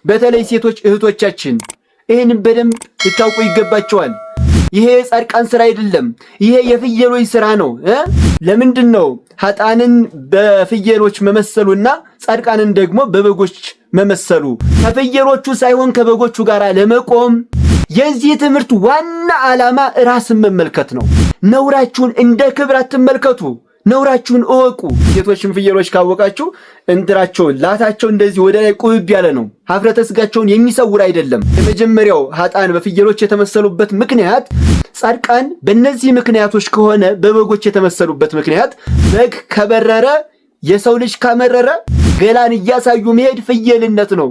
በተለይ ሴቶች እህቶቻችን ይሄንን በደንብ ልታውቁ ይገባቸዋል። ይሄ የጻድቃን ስራ አይደለም፣ ይሄ የፍየሎች ስራ ነው። ለምንድን ነው ኃጥአንን በፍየሎች መመሰሉና ጻድቃንን ደግሞ በበጎች መመሰሉ? ከፍየሎቹ ሳይሆን ከበጎቹ ጋር ለመቆም የዚህ ትምህርት ዋና ዓላማ ራስን መመልከት ነው። ነውራችሁን እንደ ክብር አትመልከቱ፣ ነውራችሁን እወቁ። ሴቶችም ፍየሎች ካወቃችሁ እንትራቸው ላታቸው እንደዚህ ወደ ላይ ቁብብ ያለ ነው፣ ሀፍረተ ስጋቸውን የሚሰውር አይደለም። የመጀመሪያው ኃጥአን በፍየሎች የተመሰሉበት ምክንያት ጻድቃን በእነዚህ ምክንያቶች ከሆነ በበጎች የተመሰሉበት ምክንያት በግ ከበረረ የሰው ልጅ ካመረረ ገላን እያሳዩ መሄድ ፍየልነት ነው።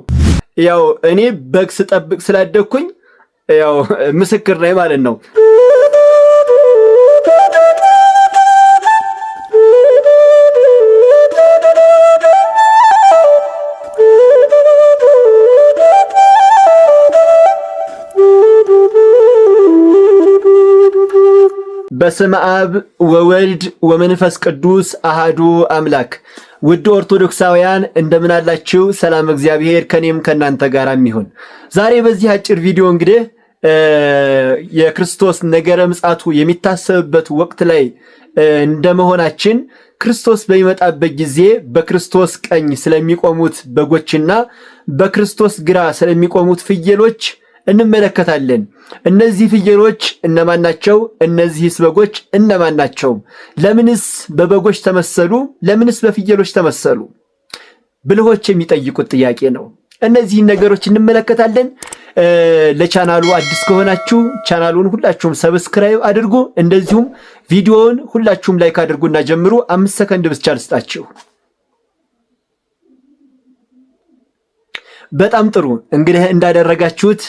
ያው እኔ በግ ስጠብቅ ስላደኩኝ ያው ምስክር ነኝ ማለት ነው። በስመ አብ ወወልድ ወመንፈስ ቅዱስ አሃዱ አምላክ። ውድ ኦርቶዶክሳውያን እንደምን አላችሁ? ሰላም እግዚአብሔር ከኔም ከናንተ ጋር የሚሆን። ዛሬ በዚህ አጭር ቪዲዮ እንግዲህ የክርስቶስ ነገረ ምጽአቱ የሚታሰብበት ወቅት ላይ እንደመሆናችን ክርስቶስ በሚመጣበት ጊዜ በክርስቶስ ቀኝ ስለሚቆሙት በጎችና በክርስቶስ ግራ ስለሚቆሙት ፍየሎች እንመለከታለን። እነዚህ ፍየሎች እነማን ናቸው? እነዚህስ በጎች እነማን ናቸው? ለምንስ በበጎች ተመሰሉ? ለምንስ በፍየሎች ተመሰሉ? ብልሆች የሚጠይቁት ጥያቄ ነው። እነዚህን ነገሮች እንመለከታለን። ለቻናሉ አዲስ ከሆናችሁ ቻናሉን ሁላችሁም ሰብስክራይብ አድርጉ። እንደዚሁም ቪዲዮውን ሁላችሁም ላይክ አድርጉና ጀምሩ። 5 ሰከንድ ብቻ ልስጣችሁ። በጣም ጥሩ። እንግዲህ እንዳደረጋችሁት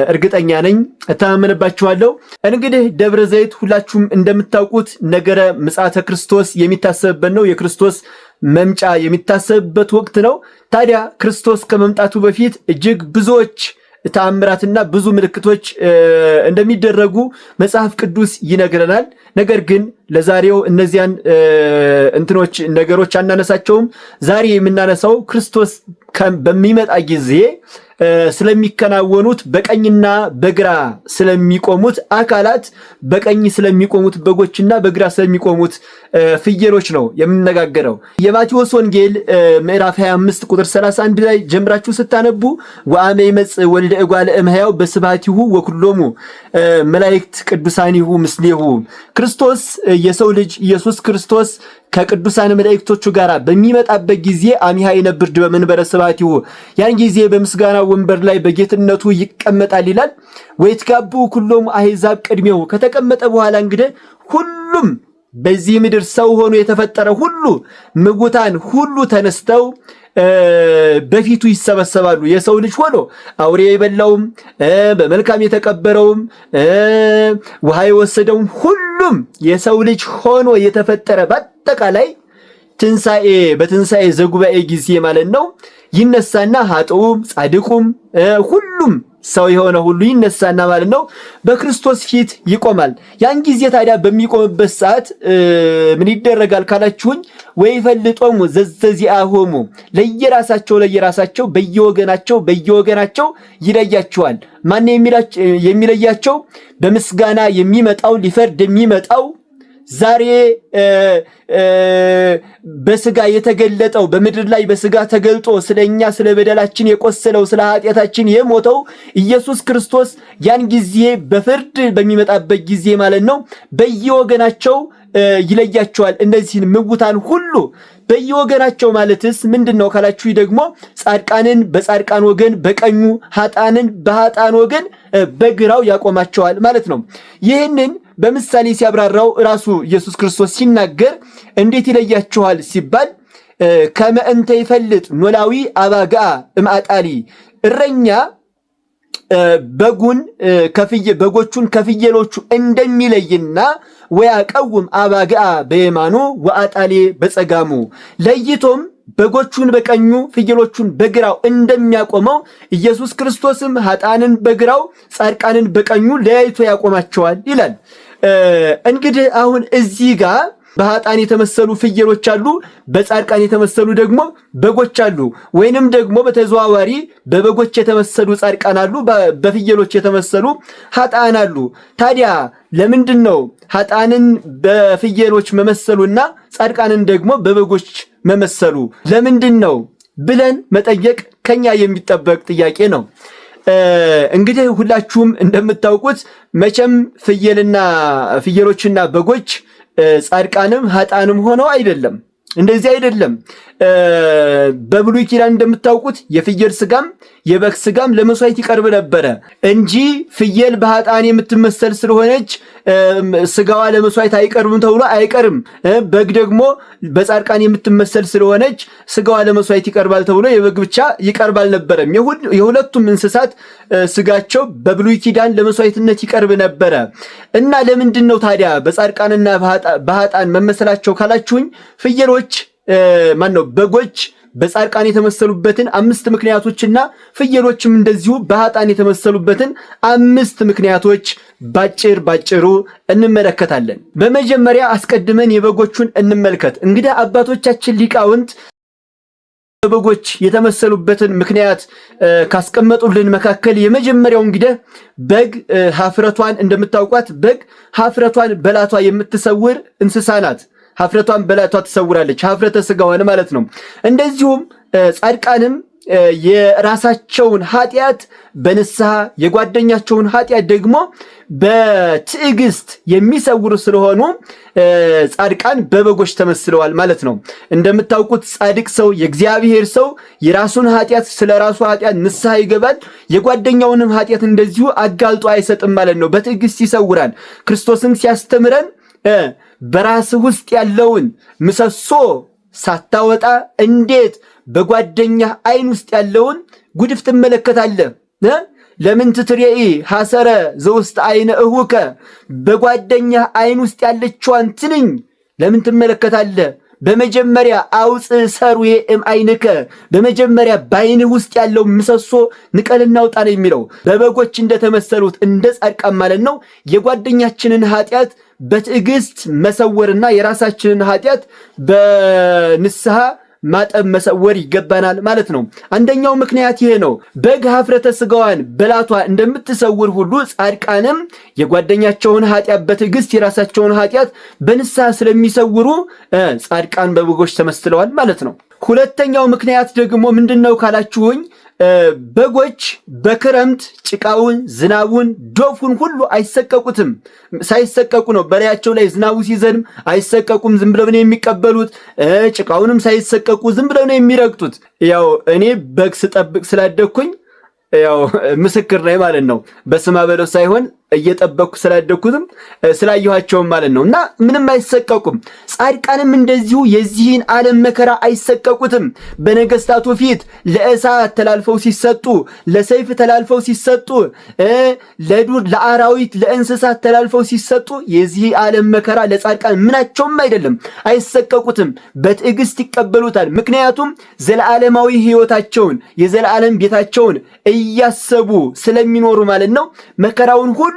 እርግጠኛ ነኝ፣ እተማመንባችኋለሁ። እንግዲህ ደብረ ዘይት ሁላችሁም እንደምታውቁት ነገረ ምጽአተ ክርስቶስ የሚታሰብበት ነው። የክርስቶስ መምጫ የሚታሰብበት ወቅት ነው። ታዲያ ክርስቶስ ከመምጣቱ በፊት እጅግ ብዙዎች ተአምራትና ብዙ ምልክቶች እንደሚደረጉ መጽሐፍ ቅዱስ ይነግረናል። ነገር ግን ለዛሬው እነዚያን ነገሮች አናነሳቸውም። ዛሬ የምናነሳው ክርስቶስ በሚመጣ ጊዜ ስለሚከናወኑት በቀኝና በግራ ስለሚቆሙት አካላት፣ በቀኝ ስለሚቆሙት በጎችና በግራ ስለሚቆሙት ፍየሎች ነው የምንነጋገረው። የማቴዎስ ወንጌል ምዕራፍ 25 ቁጥር 31 ላይ ጀምራችሁ ስታነቡ ወአመ ይመጽእ ወልደ እጓለ እምሕያው በስብሐቲሁ ወኩሎሙ መላእክት ቅዱሳኒሁ ምስሌሁ። ክርስቶስ የሰው ልጅ ኢየሱስ ክርስቶስ ከቅዱሳን መላእክቶቹ ጋር በሚመጣበት ጊዜ አሚሃ ይነብር በመንበረ ስብሐቲሁ፣ ያን ጊዜ በምስጋና ወንበር ላይ በጌትነቱ ይቀመጣል ይላል። ወይትጋቡ ኩሎሙ አሕዛብ ቅድሜው። ከተቀመጠ በኋላ እንግዲህ ሁሉም በዚህ ምድር ሰው ሆኖ የተፈጠረ ሁሉ ምጉታን ሁሉ ተነስተው በፊቱ ይሰበሰባሉ። የሰው ልጅ ሆኖ አውሬ የበላውም በመልካም የተቀበረውም ውሃ የወሰደውም ሁሉም የሰው ልጅ ሆኖ የተፈጠረ በአጠቃላይ በትንሣኤ ዘጉባኤ ጊዜ ማለት ነው ይነሳና ኃጥኡም ጻድቁም ሁሉም ሰው የሆነ ሁሉ ይነሳና ማለት ነው በክርስቶስ ፊት ይቆማል። ያን ጊዜ ታዲያ በሚቆምበት ሰዓት ምን ይደረጋል ካላችሁኝ፣ ወይፈልጦሙ ዘዘዚአሆሙ፣ ለየራሳቸው በየወገናቸው ይለያቸዋል። ማን የሚለያቸው? በምስጋና የሚመጣው ሊፈርድ የሚመጣው ዛሬ በስጋ የተገለጠው በምድር ላይ በስጋ ተገልጦ ስለኛ ስለ በደላችን የቆሰለው ስለ ኃጢአታችን የሞተው ኢየሱስ ክርስቶስ ያን ጊዜ በፍርድ በሚመጣበት ጊዜ ማለት ነው በየወገናቸው ይለያቸዋል። እነዚህን ምውታን ሁሉ በየወገናቸው ማለትስ ምንድነው ካላችሁ ደግሞ ጻድቃንን በጻድቃን ወገን በቀኙ፣ ኃጥአንን በኃጥአን ወገን በግራው ያቆማቸዋል ማለት ነው። ይህንን በምሳሌ ሲያብራራው ራሱ ኢየሱስ ክርስቶስ ሲናገር እንዴት ይለያቸዋል ሲባል ከመ እንተ ይፈልጥ ኖላዊ አባግዓ እምአጣሊ፣ እረኛ በጎቹን ከፍየሎቹ እንደሚለይና ወያቀውም አባግዓ በየማኑ ወአጣሊ በጸጋሙ፣ ለይቶም በጎቹን በቀኙ ፍየሎቹን በግራው እንደሚያቆመው ኢየሱስ ክርስቶስም ኃጥአንን በግራው ጻድቃንን በቀኙ ለያይቶ ያቆማቸዋል ይላል። እንግዲህ አሁን እዚህ ጋር በኃጥአን የተመሰሉ ፍየሎች አሉ፣ በጻድቃን የተመሰሉ ደግሞ በጎች አሉ። ወይንም ደግሞ በተዘዋዋሪ በበጎች የተመሰሉ ጻድቃን አሉ፣ በፍየሎች የተመሰሉ ኃጥአን አሉ። ታዲያ ለምንድን ነው ኃጥአንን በፍየሎች መመሰሉና ጻድቃንን ደግሞ በበጎች መመሰሉ ለምንድን ነው ብለን መጠየቅ ከኛ የሚጠበቅ ጥያቄ ነው። እንግዲህ ሁላችሁም እንደምታውቁት መቼም ፍየሎችና በጎች ጻድቃንም ኃጥአንም ሆነው አይደለም። እንደዚህ አይደለም። በብሉይ ኪዳን እንደምታውቁት የፍየል ስጋም የበግ ስጋም ለመስዋዕት ይቀርብ ነበረ እንጂ ፍየል በኃጥአን የምትመሰል ስለሆነች ስጋዋ ለመስዋዕት አይቀርብም ተብሎ አይቀርም። በግ ደግሞ በጻድቃን የምትመሰል ስለሆነች ስጋዋ ለመስዋዕት ይቀርባል ተብሎ የበግ ብቻ ይቀርብ አልነበረም። የሁለቱም እንስሳት ስጋቸው በብሉይ ኪዳን ለመስዋዕትነት ይቀርብ ነበረ እና ለምንድን ነው ታዲያ በጻድቃንና በኃጥአን መመሰላቸው ካላችሁኝ ፍየሎች በጎች በጻድቃን የተመሰሉበትን 5 ምክንያቶችና ፍየሎችም እንደዚሁ በኃጥአን የተመሰሉበትን 5 ምክንያቶች ባጭሩ እንመለከታለን። በመጀመሪያ አስቀድመን የበጎቹን እንመልከት። እንግዲህ አባቶቻችን ሊቃውንት በጎች የተመሰሉበትን ምክንያት ካስቀመጡልን መካከል የመጀመሪያው እንግዲህ በግ ሀፍረቷን እንደምታውቋት በግ ሀፍረቷን በላቷ የምትሰውር እንስሳ ናት። ሀፍረቷን በላቷ ትሰውራለች፣ ሀፍረተ ስጋዋን ማለት ነው። እንደዚሁም ጻድቃንም የራሳቸውን ኃጢአት በንስሐ የጓደኛቸውን ኃጢአት ደግሞ በትዕግስት የሚሰውሩ ስለሆኑ ጻድቃን በበጎች ተመስለዋል ማለት ነው። እንደምታውቁት ጻድቅ ሰው የእግዚአብሔር ሰው የራሱን ኃጢአት ስለራሱ ኃጢአት ንስሐ ይገባል፣ የጓደኛውንም ኃጢአት እንደዚሁ አጋልጦ አይሰጥም ማለት ነው። በትዕግስት ይሰውራል። ክርስቶስም ሲያስተምረን በራስህ ውስጥ ያለውን ምሰሶ ሳታወጣ እንዴት በጓደኛህ ዓይን ውስጥ ያለውን ጉድፍ ትመለከታለህ? ለምን ትትሬኢ ሐሰረ ዘውስጥ ዓይነ እሁከ፣ በጓደኛህ ዓይን ውስጥ ያለችዋን ትንኝ ለምን ትመለከታለህ? በመጀመሪያ አውፅእ ሠርዌ እምዓይንከ፣ በመጀመሪያ በዓይንህ ውስጥ ያለው ምሰሶ ንቀልና አውጣ ነው የሚለው። በበጎች እንደተመሰሉት እንደ ጻድቃን ማለት ነው የጓደኛችንን ኃጢአት በትዕግስት መሰወርና የራሳችንን ኃጢአት በንስሐ ማጠብ መሰወር ይገባናል ማለት ነው። አንደኛው ምክንያት ይሄ ነው። በግ ሀፍረተ ስጋዋን በላቷ እንደምትሰውር ሁሉ ጻድቃንም የጓደኛቸውን ኃጢአት በትዕግስት የራሳቸውን ኃጢአት በንስሐ ስለሚሰውሩ ጻድቃን በበጎች ተመስለዋል ማለት ነው። ሁለተኛው ምክንያት ደግሞ ምንድነው ካላችሁኝ በጎች በክረምት ጭቃውን፣ ዝናቡን፣ ዶፉን ሁሉ አይሰቀቁትም። ሳይሰቀቁ ነው በላያቸው ላይ ዝናቡ ሲዘንም አይሰቀቁም። ዝም ብለው ነው የሚቀበሉት። ጭቃውንም ሳይሰቀቁ ዝም ብለው ነው የሚረግጡት። ያው እኔ በግ ስጠብቅ ስላደኩኝ ያው ምስክር ነኝ ማለት ነው። በስማ በለው ሳይሆን እየጠበቅኩ ስላደኩትም ስላየኋቸውም ማለት ነው። እና ምንም አይሰቀቁም። ጻድቃንም እንደዚሁ የዚህን ዓለም መከራ አይሰቀቁትም። በነገስታቱ ፊት ለእሳት ተላልፈው ሲሰጡ፣ ለሰይፍ ተላልፈው ሲሰጡ፣ ለዱር ለአራዊት ለእንስሳት ተላልፈው ሲሰጡ የዚህ ዓለም መከራ ለጻድቃን ምናቸውም አይደለም፣ አይሰቀቁትም። በትዕግስት ይቀበሉታል። ምክንያቱም ዘለዓለማዊ ሕይወታቸውን የዘላለም ቤታቸውን እያሰቡ ስለሚኖሩ ማለት ነው። መከራውን ሁሉ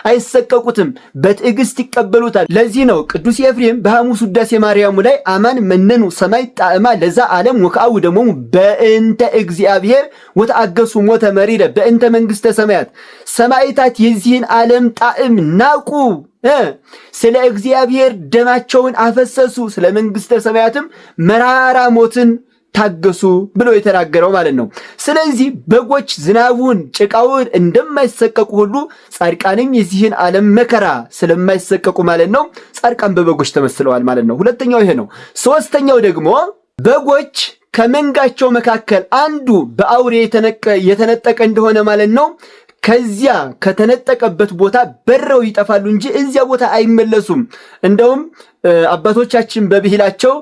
አይሰቀቁትም፣ በትዕግስት ይቀበሉታል። ለዚህ ነው ቅዱስ ኤፍሬም በሐሙስ ውዳሴ ማርያሙ ላይ አማን መነኑ ሰማይ ጣዕማ ለዛ ዓለም ወከአው ደሞሙ በእንተ እግዚአብሔር ወተአገሱ ሞተ መሪረ በእንተ መንግሥተ ሰማያት። ሰማዕታት የዚህን ዓለም ጣዕም ናቁ፣ ስለ እግዚአብሔር ደማቸውን አፈሰሱ፣ ስለ መንግሥተ ሰማያትም መራራ ሞትን ታገሱ ብሎ የተናገረው ማለት ነው። ስለዚህ በጎች ዝናቡን ጭቃውን እንደማይሰቀቁ ሁሉ ጻድቃንም የዚህን ዓለም መከራ ስለማይሰቀቁ ማለት ነው ጻድቃን በበጎች ተመስለዋል ማለት ነው። ሁለተኛው ይሄ ነው። ሶስተኛው ደግሞ በጎች ከመንጋቸው መካከል አንዱ በአውሬ የተነጠቀ እንደሆነ ማለት ነው ከዚያ ከተነጠቀበት ቦታ በረው ይጠፋሉ እንጂ እዚያ ቦታ አይመለሱም። እንደውም አባቶቻችን በብሂላቸው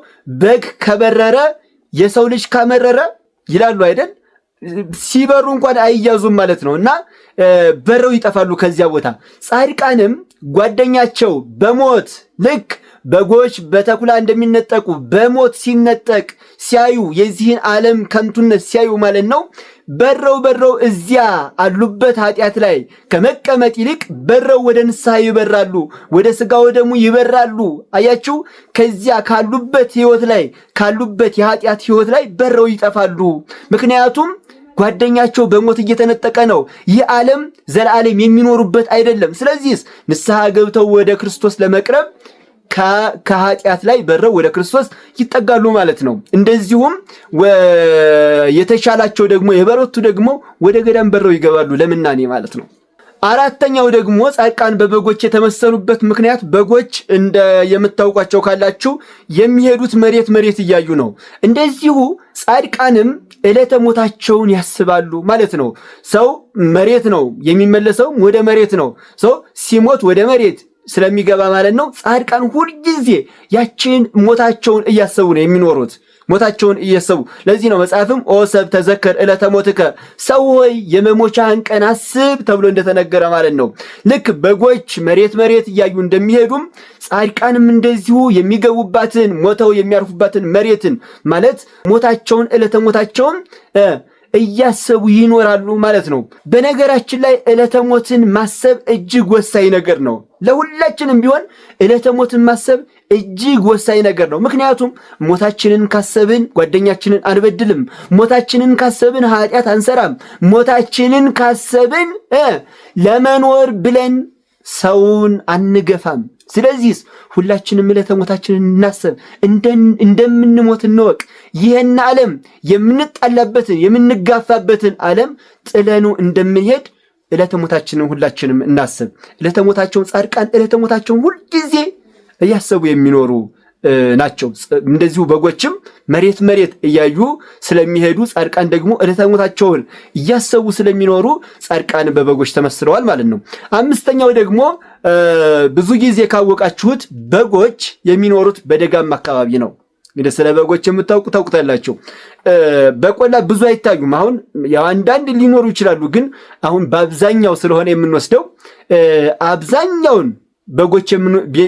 በግ ከበረረ የሰው ልጅ ካመረረ ይላሉ አይደል? ሲበሩ እንኳን አይያዙም ማለት ነው። እና በረው ይጠፋሉ ከዚያ ቦታ። ጻድቃንም ጓደኛቸው በሞት ልክ በጎች በተኩላ እንደሚነጠቁ በሞት ሲነጠቅ ሲያዩ የዚህን ዓለም ከንቱነት ሲያዩ ማለት ነው በረው እዚያ አሉበት ኃጢአት ላይ ከመቀመጥ ይልቅ በረው ወደ ንስሐ ይበራሉ፣ ወደ ሥጋው ደሙ ይበራሉ። አያችሁ፣ ከዚያ ካሉበት ሕይወት ላይ ካሉበት የኃጢአት ሕይወት ላይ በረው ይጠፋሉ። ምክንያቱም ጓደኛቸው በሞት እየተነጠቀ ነው። ይህ ዓለም ዘላለም የሚኖሩበት አይደለም። ስለዚህ ንስሐ ገብተው ወደ ክርስቶስ ለመቅረብ ከኃጢአት ላይ በረው ወደ ክርስቶስ ይጠጋሉ ማለት ነው። እንደዚሁም የተሻላቸው ደግሞ የበረቱ ደግሞ ወደ ገዳም በረው ይገባሉ ለምናኔ ማለት ነው። አራተኛው ደግሞ ጻድቃን በበጎች የተመሰሉበት ምክንያት በጎች የምታውቋቸው ካላችሁ የሚሄዱት መሬት እያዩ ነው። እንደዚሁ ጻድቃንም ዕለተ ሞታቸውን ያስባሉ ማለት ነው። ሰው መሬት ነው የሚመለሰው፣ ወደ መሬት ነው። ሰው ሲሞት ወደ መሬት ስለሚገባ ማለት ነው። ጻድቃን ሁልጊዜ ያችን ሞታቸውን እያሰቡ ነው የሚኖሩት፣ ሞታቸውን እያሰቡ። ለዚህ ነው መጽሐፍም ኦ ሰብ ተዘከር ዕለተ ሞትከ፣ ሰው ሆይ የመሞቻህን ቀን አስብ ተብሎ እንደተነገረ ማለት ነው። ልክ በጎች መሬት እያዩ እንደሚሄዱም ጻድቃንም እንደዚሁ የሚገቡባትን ሞተው የሚያርፉባትን መሬትን ማለት ሞታቸውን ዕለተ ሞታቸውን እያሰቡ ይኖራሉ ማለት ነው። በነገራችን ላይ ዕለተ ሞትን ማሰብ እጅግ ወሳኝ ነገር ነው። ለሁላችንም ቢሆን ዕለተ ሞትን ማሰብ እጅግ ወሳኝ ነገር ነው። ምክንያቱም ሞታችንን ካሰብን ጓደኛችንን አንበድልም። ሞታችንን ካሰብን ኃጢአት አንሰራም። ሞታችንን ካሰብን ለመኖር ብለን ሰውን አንገፋም። ስለዚህ ሁላችንም ዕለተ ሞታችንን እናስብ፣ እንደምንሞት እንወቅ። ይህን ዓለም የምንጣላበትን የምንጋፋበትን ዓለም ጥለኑ እንደምንሄድ ዕለተ ሞታችንን ሁላችንም እናስብ። ዕለተ ሞታቸውን ጻድቃን ዕለተ ሞታቸውን ሁልጊዜ እያሰቡ የሚኖሩ ናቸው። እንደዚሁ በጎችም መሬት እያዩ ስለሚሄዱ ጻድቃን ደግሞ ዕለተ ሞታቸውን እያሰቡ ስለሚኖሩ ጻድቃን በበጎች ተመስለዋል ማለት ነው። አምስተኛው ደግሞ ብዙ ጊዜ ካወቃችሁት በጎች የሚኖሩት በደጋማ አካባቢ ነው። እንግዲህ ስለ በጎች የምታውቁ ታውቁታላችሁ። በቆላ ብዙ አይታዩም። አሁን ያው አንዳንድ ሊኖሩ ይችላሉ፣ ግን አሁን በአብዛኛው ስለሆነ የምንወስደው አብዛኛውን በጎች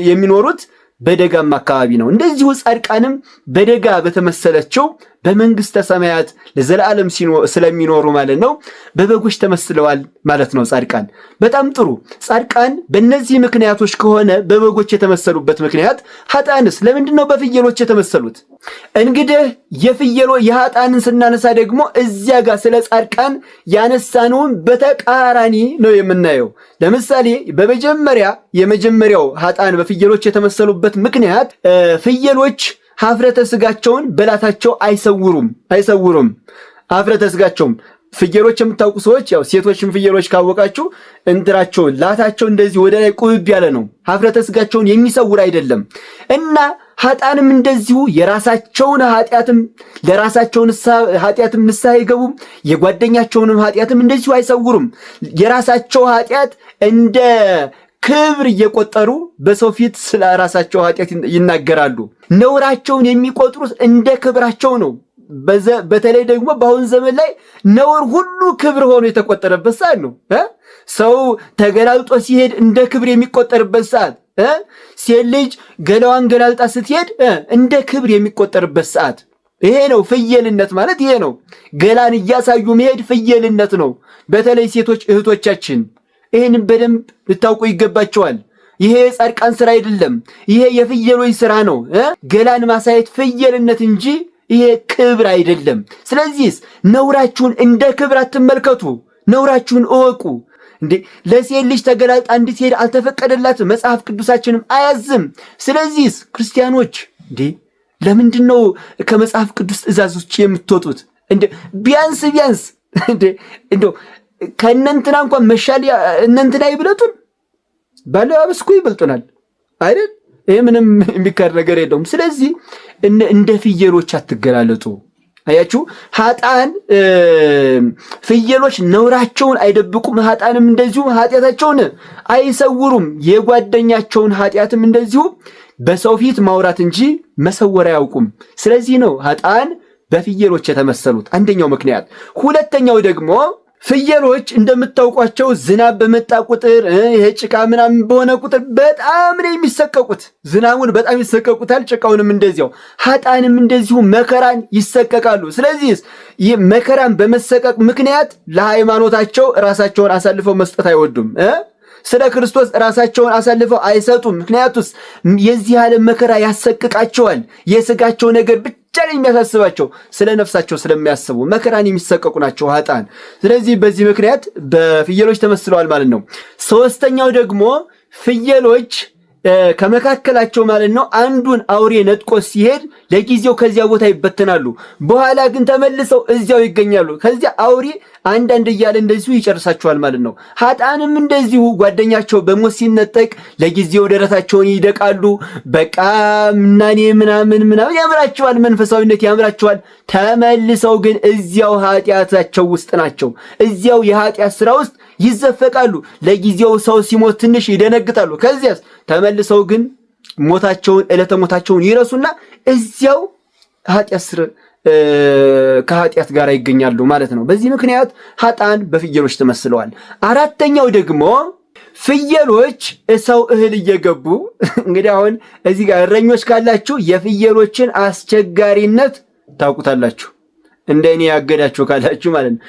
የሚኖሩት በደጋማ አካባቢ ነው። እንደዚሁ ጻድቃንም በደጋ በተመሰለችው በመንግስተ ሰማያት ለዘላለም ስለሚኖሩ ማለት ነው በበጎች ተመስለዋል ማለት ነው ጻድቃን። በጣም ጥሩ። ጻድቃን በእነዚህ ምክንያቶች ከሆነ በበጎች የተመሰሉበት ምክንያት፣ ኃጥአንስ ለምንድነው በፍየሎች የተመሰሉት? እንግዲህ የኃጥአንን ስናነሳ ደግሞ እዚያ ጋር ስለ ጻድቃን ያነሳነውን በተቃራኒ ነው የምናየው። ለምሳሌ የመጀመሪያው ኃጥአን በፍየሎች የተመሰሉበት ምክንያት ፍየሎች ኀፍረተ ሥጋቸውን በላታቸው አይሰውሩም። ኀፍረተ ሥጋቸውም ፍየሎች የምታውቁ ሰዎች ያው ሴቶችን ፍየሎች ካወቃችሁ እንትራቸውን ላታቸው እንደዚህ ወደ ላይ ቁብብ ያለ ነው። ኀፍረተ ሥጋቸውን የሚሰውር አይደለም። እና ኃጥአንም እንደዚሁ የራሳቸውን ኃጢአትም ንስሐ አይገቡም፣ የጓደኛቸውንም ኃጢአትም እንደዚሁ አይሰውሩም። የራሳቸው ኃጢአት እንደ ክብር እየቆጠሩ በሰው ፊት ስለ ራሳቸው ኃጢአት ይናገራሉ። ነውራቸውን የሚቆጥሩት እንደ ክብራቸው ነው። በተለይ ደግሞ በአሁን ዘመን ላይ ነውር ሁሉ ክብር ሆኖ የተቆጠረበት ሰዓት ነው። ሰው ተገላልጦ ሲሄድ እንደ ክብር የሚቆጠርበት ሰዓት፣ ሴት ልጅ ገላዋን ገላልጣ ስትሄድ እንደ ክብር የሚቆጠርበት ሰዓት። ይሄ ነው ፍየልነት ማለት ይሄ ነው። ገላን እያሳዩ መሄድ ፍየልነት ነው። በተለይ ሴቶች እህቶቻችን ይሄን በደንብ ልታውቁ ይገባቸዋል። ይሄ የጻድቃን ስራ አይደለም፣ ይሄ የፍየሎች ስራ ነው። ገላን ማሳየት ፍየልነት እንጂ ይሄ ክብር አይደለም። ስለዚህ ነውራችሁን እንደ ክብር አትመልከቱ፣ ነውራችሁን እወቁ። እንዴ ለሴት ልጅ ተገላልጣ እንድትሄድ አልተፈቀደላትም፣ መጽሐፍ ቅዱሳችንም አያዝም። ስለዚህ ክርስቲያኖች እንዴ ለምንድነው ከመጽሐፍ ቅዱስ ትእዛዞች የምትወጡት? እንዴ ቢያንስ እንዴ እንደው ከእነንትና እንኳን መሻል እነንትና ይብለጡን፣ ባለባበስ እኮ ይበልጡናል አይደል? ይሄ ምንም የሚካድ ነገር የለውም። ስለዚህ እንደ ፍየሎች አትገላለጡ። አያችሁ፣ ኃጥአን ፍየሎች ነውራቸውን አይደብቁም፣ ኃጥአንም እንደዚሁ ኃጢአታቸውን አይሰውሩም። የጓደኛቸውን ኃጢአትም እንደዚሁ በሰው ፊት ማውራት እንጂ መሰወር አያውቁም። ስለዚህ ነው ኃጥአን በፍየሎች የተመሰሉት አንደኛው ምክንያት። ሁለተኛው ደግሞ ፍየሎች እንደምታውቋቸው ዝናብ በመጣ ቁጥር ይሄ ጭቃ ምናምን በሆነ ቁጥር በጣም ነው የሚሰቀቁት። ዝናቡን በጣም ይሰቀቁታል፣ ጭቃውንም እንደዚያው። ኃጥአንም እንደዚሁ መከራን ይሰቀቃሉ። ስለዚህ ይህ መከራን በመሰቀቅ ምክንያት ለሃይማኖታቸው ራሳቸውን አሳልፈው መስጠት አይወዱም። ስለ ክርስቶስ ራሳቸውን አሳልፈው አይሰጡም። ምክንያቱስ የዚህ ዓለም መከራ ያሰቅቃቸዋል። የስጋቸው ነገር ብቻ ነው የሚያሳስባቸው። ስለ ነፍሳቸው ስለሚያስቡ መከራን የሚሰቀቁ ናቸው ኃጥአን። ስለዚህ በዚህ ምክንያት በፍየሎች ተመስለዋል ማለት ነው። ሶስተኛው ደግሞ ፍየሎች ከመካከላቸው ማለት ነው አንዱን አውሬ ነጥቆ ሲሄድ ለጊዜው ከዚያ ቦታ ይበተናሉ። በኋላ ግን ተመልሰው እዚያው ይገኛሉ። ከዚያ አውሬ አንዳንድ እያለ እንደዚሁ ይጨርሳቸዋል ማለት ነው። ኃጥአንም እንደዚሁ ጓደኛቸው በሞት ሲነጠቅ ለጊዜው ደረታቸውን ይደቃሉ። በቃ ምናኔ ምናምን ያምራቸዋል፣ መንፈሳዊነት ያምራቸዋል። ተመልሰው ግን እዚያው ኃጢአታቸው ውስጥ ናቸው። እዚያው የኃጢአት ስራ ውስጥ ይዘፈቃሉ። ለጊዜው ሰው ሲሞት ትንሽ ይደነግጣሉ። ከዚያስ ተመልሰው ግን ሞታቸውን ዕለተ ሞታቸውን ይረሱና እዚያው ኃጢአት ስር ከኃጢአት ጋር ይገኛሉ ማለት ነው። በዚህ ምክንያት ኃጥአን በፍየሎች ተመስለዋል። አራተኛው ደግሞ ፍየሎች ሰው እህል እየገቡ እንግዲህ አሁን እዚህ ጋር እረኞች ካላችሁ የፍየሎችን አስቸጋሪነት ታውቁታላችሁ። እንደኔ ያገዳችሁ ካላችሁ ማለት ነው።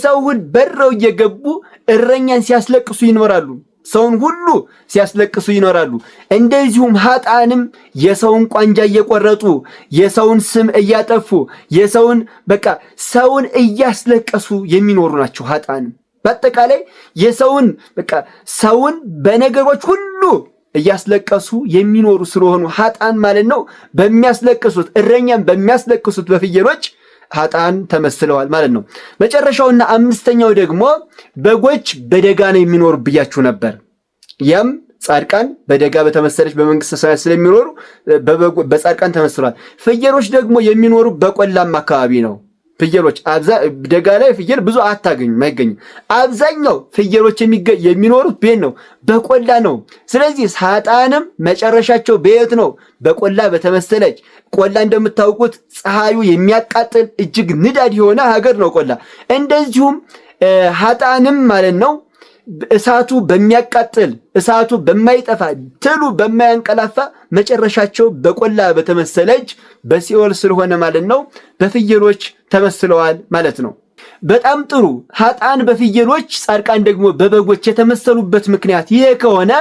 ሰው ሁሉ በረው እየገቡ እረኛን ሲያስለቅሱ ይኖራሉ። ሰውን ሁሉ ሲያስለቅሱ ይኖራሉ። እንደዚሁም ኃጥአንም የሰውን ቋንጃ እየቆረጡ የሰውን ስም እያጠፉ የሰውን በቃ ሰውን እያስለቀሱ የሚኖሩ ናቸው። ኃጥአንም በአጠቃላይ የሰውን በቃ ሰውን በነገሮች ሁሉ እያስለቀሱ የሚኖሩ ስለሆኑ ኃጥአን ማለት ነው በሚያስለቅሱት እረኛን በሚያስለቅሱት በፍየሎች ኃጥአን ተመስለዋል ማለት ነው። መጨረሻውና አምስተኛው ደግሞ በጎች በደጋ ነው የሚኖሩ ብያችሁ ነበር። ያም ጻድቃን በደጋ በተመሰለች በመንግስተ ሰማያት ስለሚኖሩ በጻድቃን ተመስለዋል። ፍየሎች ደግሞ የሚኖሩ በቆላማ አካባቢ ነው። ፍየሎች ደጋ ላይ ፍየል ብዙ አታገኙም፣ አይገኝም። አብዛኛው ፍየሎች የሚኖሩት ቤት ነው፣ በቆላ ነው። ስለዚህ ኃጥአንም መጨረሻቸው በየት ነው? በቆላ በተመሰለች። ቆላ እንደምታውቁት ፀሐዩ የሚያቃጥል እጅግ ንዳድ የሆነ ሀገር ነው ቆላ። እንደዚሁም ኃጥአንም ማለት ነው እሳቱ በሚያቃጥል እሳቱ በማይጠፋ ትሉ በማያንቀላፋ መጨረሻቸው በቆላ በተመሰለች በሲኦል ስለሆነ ማለት ነው በፍየሎች ተመስለዋል ማለት ነው። በጣም ጥሩ። ኃጥአን በፍየሎች ጻድቃን ደግሞ በበጎች የተመሰሉበት ምክንያት ይሄ ከሆነ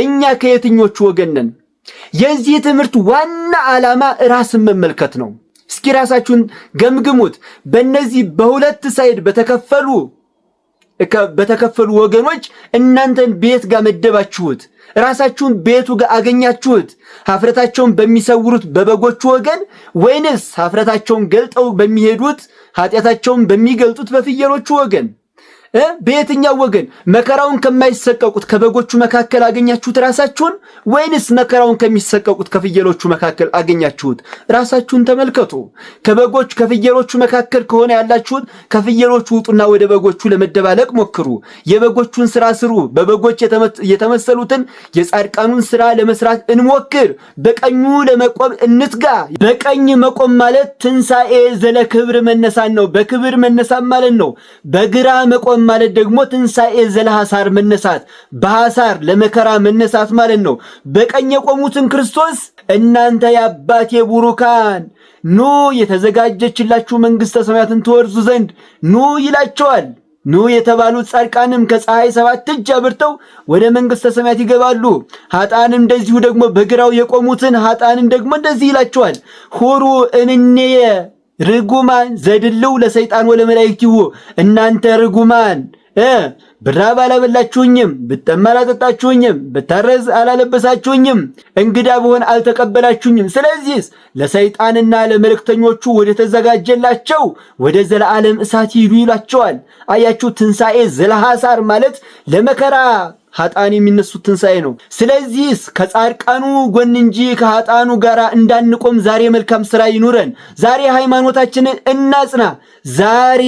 እኛ ከየትኞቹ ወገን ነን? የዚህ ትምህርት ዋና ዓላማ ራስን መመልከት ነው። እስኪ ራሳችሁን ገምግሙት። በእነዚህ በሁለት ሳይድ በተከፈሉ ወገኖች እናንተን ቤት ጋር መደባችሁት? ራሳችሁን ቤቱ ጋር አገኛችሁት? ኀፍረታቸውን በሚሰውሩት በበጎቹ ወገን ወይንስ ኀፍረታቸውን ገልጠው በሚሄዱት ኃጢአታቸውን በሚገልጡት በፍየሎቹ ወገን? በየትኛው ወገን? መከራውን ከማይሰቀቁት ከበጎቹ መካከል አገኛችሁት ራሳችሁን ወይንስ መከራውን ከሚሰቀቁት ከፍየሎቹ መካከል አገኛችሁት? ራሳችሁን ተመልከቱ። ከፍየሎቹ መካከል ከሆነ ያላችሁት ከፍየሎቹ ውጡና ወደ በጎቹ ለመደባለቅ ሞክሩ። የበጎቹን ስራ ስሩ። በበጎች የተመሰሉትን የጻድቃኑን ስራ ለመስራት እንሞክር። በቀኙ ለመቆም እንትጋ። በቀኝ መቆም ማለት ትንሣኤ ዘለክብር መነሳት ነው። በክብር መነሳት ማለት ነው። በግራ መቆም ማለት ደግሞ ትንሣኤ ዘለሐሳር መነሳት፣ በሐሳር ለመከራ መነሳት ማለት ነው። በቀኝ የቆሙትን ክርስቶስ እናንተ የአባቴ ቡሩካን ኑ የተዘጋጀችላችሁ መንግሥተ ሰማያትን ትወርሱ ዘንድ ኑ ይላቸዋል። ኑ የተባሉት ጻድቃንም ከፀሐይ 7 እጅ አብርተው ወደ መንግሥተ ሰማያት ይገባሉ። ኃጥአንም እንደዚሁ ደግሞ በግራው የቆሙትን ኃጥአንን ደግሞ እንደዚህ ይላቸዋል። ሁሩ እንኔየ ርጉማን ዘድልው ለሰይጣን ወለመላእክቲሁ። እናንተ ርጉማን ብራብ አላበላችሁኝም፣ ብጠማ አላጠጣችሁኝም፣ ብታረዝ አላለበሳችሁኝም፣ እንግዳ ብሆን አልተቀበላችሁኝም። ስለዚህ ለሰይጣንና ለመልእክተኞቹ ወደ ተዘጋጀላቸው ወደ ዘላለም እሳት ሂዱ ይላቸዋል። አያችሁ፣ ትንሣኤ ዘለሐሳር ማለት ለመከራ ኃጥአን የሚነሱት ትንሣኤ ነው። ስለዚህ ከጻድቃኑ ጎን እንጂ ከኃጥአኑ ጋር እንዳንቆም ዛሬ መልካም ሥራ ይኑረን። ዛሬ ሃይማኖታችንን እናጽና። ዛሬ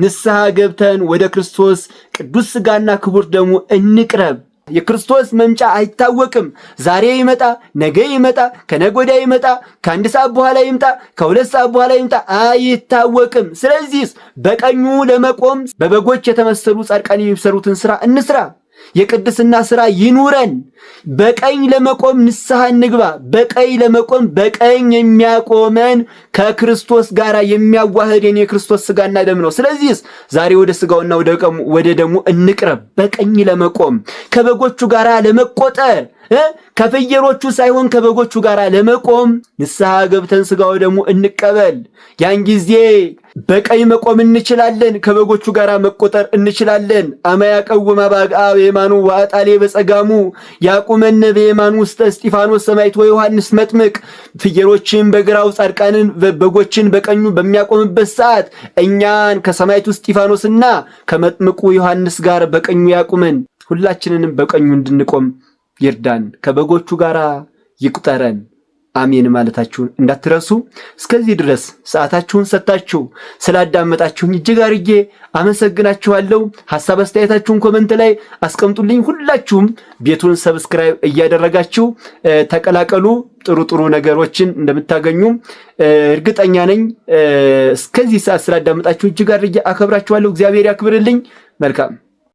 ንስሐ ገብተን ወደ ክርስቶስ ቅዱስ ሥጋና ክቡር ደሙ እንቅረብ። የክርስቶስ መምጫ አይታወቅም። ዛሬ ይመጣ፣ ነገ ይመጣ፣ ከነገ ወዲያ ይመጣ፣ ከአንድ ሰዓት በኋላ ይምጣ፣ ከሁለት ሰዓት በኋላ ይምጣ፣ አይታወቅም። ስለዚህ በቀኙ ለመቆም በበጎች የተመሰሉ ጻድቃን የሚሰሩትን ስራ እንስራ። የቅድስና ስራ ይኑረን። በቀኝ ለመቆም ንስሐ እንግባ። በቀኝ ለመቆም በቀኝ የሚያቆመን ከክርስቶስ ጋር የሚያዋህደን የክርስቶስ ስጋና ደም ነው። ስለዚህ ዛሬ ወደ ስጋውና ወደ ደሙ እንቅረብ። በቀኝ ለመቆም ከበጎቹ ጋር ለመቆጠር ከፍየሮቹ ሳይሆን ከበጎቹ ጋር ለመቆም ንስሐ ገብተን ስጋው ደሙ እንቀበል። ያን ጊዜ በቀኝ መቆም እንችላለን፣ ከበጎቹ ጋር መቆጠር እንችላለን። አማያቀውም አባግአ በየማኑ ወአጣሌ በጸጋሙ ያቁመነ በየማኑ ውስተ እስጢፋኖስ ሰማዕት ወዮሐንስ መጥምቅ። ፍየሮችን በግራው ጻድቃንን በጎችን በቀኙ በሚያቆምበት ሰዓት እኛን ከሰማዕቱ እስጢፋኖስና ከመጥምቁ ዮሐንስ ጋር በቀኙ ያቁመን። ሁላችንንም በቀኙ እንድንቆም ይርዳን። ከበጎቹ ጋር ይቁጠረን። አሜን ማለታችሁን እንዳትረሱ። እስከዚህ ድረስ ሰዓታችሁን ሰጣችሁ ስላዳመጣችሁኝ እጅግ አድርጌ አመሰግናችኋለሁ። ሐሳብ አስተያየታችሁን ኮሜንት ላይ አስቀምጡልኝ። ሁላችሁም ቤቱን ሰብስክራይብ እያደረጋችሁ ተቀላቀሉ። ጥሩ ጥሩ ነገሮችን እንደምታገኙ እርግጠኛ ነኝ። እስከዚህ ሰዓት ስላዳመጣችሁ እጅግ አድርጌ አከብራችኋለሁ። እግዚአብሔር ያክብርልኝ። መልካም